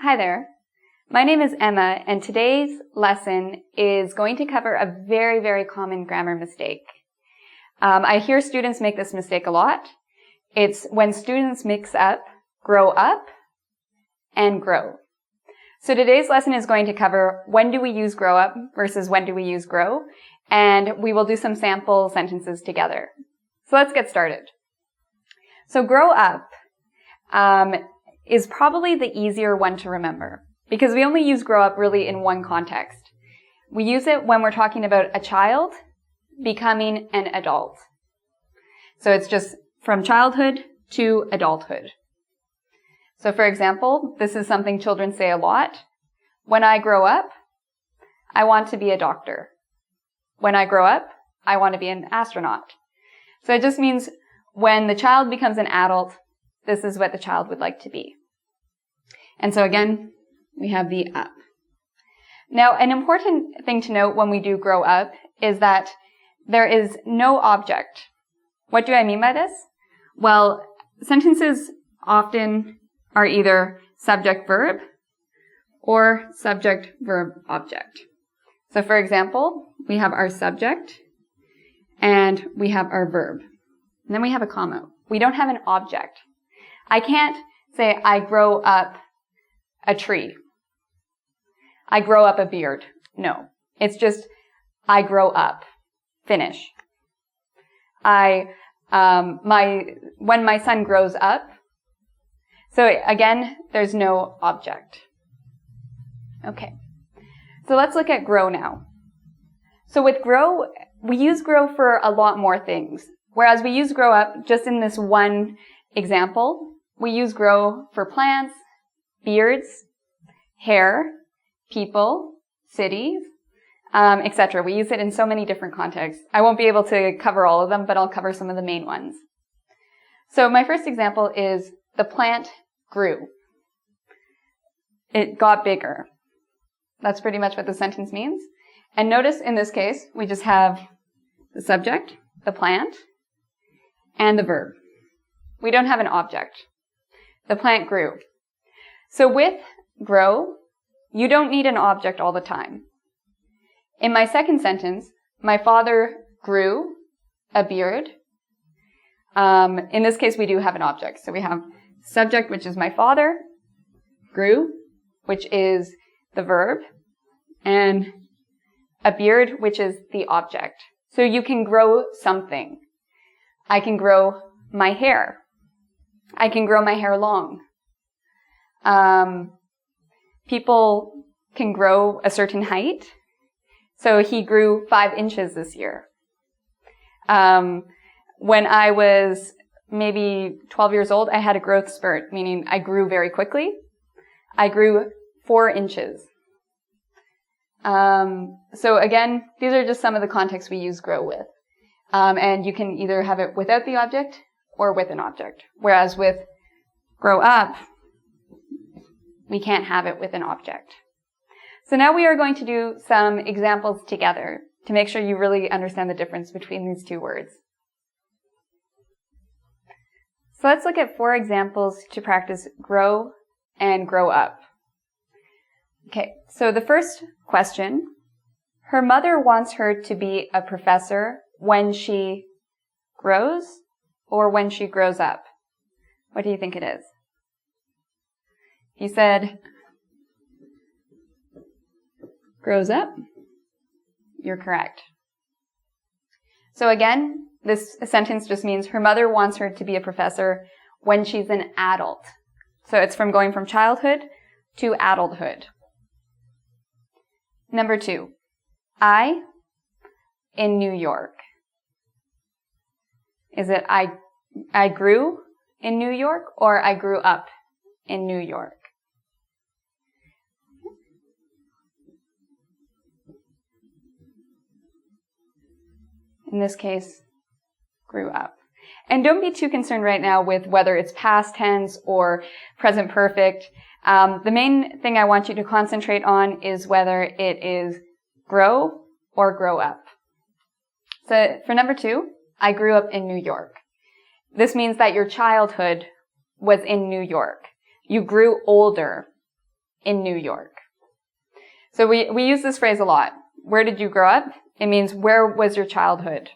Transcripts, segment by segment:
Hi there. My name is Emma, and today's lesson is going to cover a very, very common grammar mistake. I hear students make this mistake a lot. It's when students mix up grow up and grow. So today's lesson is going to cover when do we use grow up versus when do we use grow, and we will do some sample sentences together. So let's get started. So grow up is probably the easier one to remember because we only use grow up really in one context. We use it when we're talking about a child becoming an adult. So it's just from childhood to adulthood. So for example, this is something children say a lot. When I grow up, I want to be a doctor. When I grow up, I want to be an astronaut. So it just means when the child becomes an adult, this is what the child would like to be. And so again, we have the up. Now, an important thing to note when we do grow up is that there is no object. What do I mean by this? Well, sentences often are either subject-verb or subject-verb-object. So for example, we have our subject and we have our verb. And then we have a comma. We don't have an object. I can't say, I grow up a tree. I grow up a beard. No. It's just, I grow up. Finish. When my son grows up. So again, there's no object. Okay. So let's look at grow now. So with grow, we use grow for a lot more things. Whereas we use grow up just in this one example. We use grow for plants, beards, hair, people, cities, etc. We use it in so many different contexts. I won't be able to cover all of them, but I'll cover some of the main ones. So my first example is the plant grew. It got bigger. That's pretty much what the sentence means. And notice in this case, we just have the subject, the plant, and the verb. We don't have an object. The plant grew. So with grow, you don't need an object all the time. In my second sentence, my father grew a beard. In this case, we do have an object. So we have subject, which is my father, grew, which is the verb, and a beard, which is the object. So you can grow something. I can grow my hair. I can grow my hair long. People can grow a certain height. So he grew 5 inches this year. When I was maybe 12 years old, I had a growth spurt, meaning I grew very quickly. I grew 4 inches. So again, these are just some of the contexts we use grow with. And you can either have it without the object or with an object. Whereas with grow up, we can't have it with an object. So now we are going to do some examples together to make sure you really understand the difference between these two words. So let's look at 4 examples to practice grow and grow up. Okay, so the first question, her mother wants her to be a professor when she grows or when she grows up. What do you think it is? He said, grows up. You're correct. So again, this sentence just means her mother wants her to be a professor when she's an adult. So it's from going from childhood to adulthood. Number 2, I in New York. Is it I grew in New York or I grew up in New York? In this case, grew up. And don't be too concerned right now with whether it's past tense or present perfect. The main thing I want you to concentrate on is whether it is grow or grow up. So for number 2, I grew up in New York. This means that your childhood was in New York. You grew older in New York. So we use this phrase a lot. Where did you grow up? It means where was your childhood?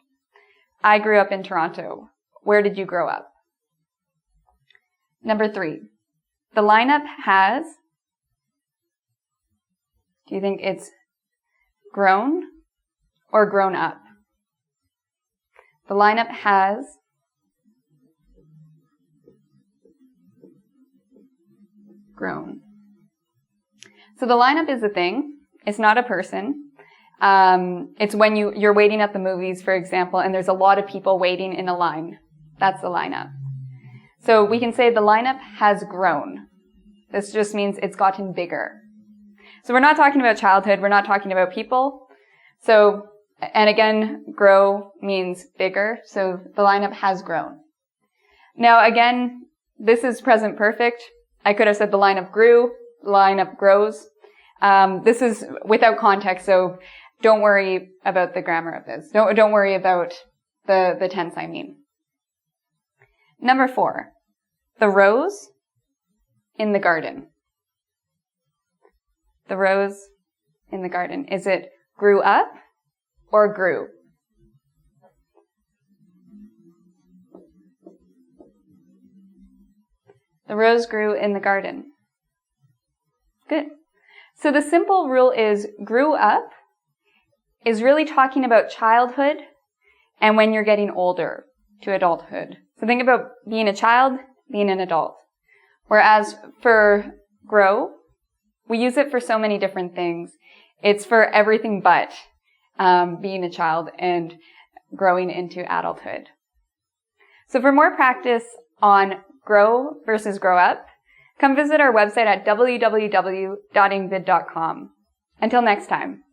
I grew up in Toronto. Where did you grow up? Number 3. The lineup has, do you think it's grown or grown up? The lineup has grown. So the lineup is a thing. It's not a person. It's when you're waiting at the movies, for example, and there's a lot of people waiting in a line. That's the lineup. So we can say the lineup has grown. This just means it's gotten bigger. So we're not talking about childhood. We're not talking about people. So, and again, grow means bigger. So the lineup has grown. Now again, this is present perfect. I could have said the lineup grew, the lineup grows. This is without context, so don't worry about the grammar of this. Don't worry about the tense, I mean. Number 4, the rose in the garden. The rose in the garden. Is it grew up or grew? The rose grew in the garden. Good. So the simple rule is grew up is really talking about childhood and when you're getting older to adulthood. So think about being a child, being an adult. Whereas for grow, we use it for so many different things. It's for everything but being a child and growing into adulthood. So for more practice on grow versus grow up, come visit our website at www.ingvid.com. Until next time.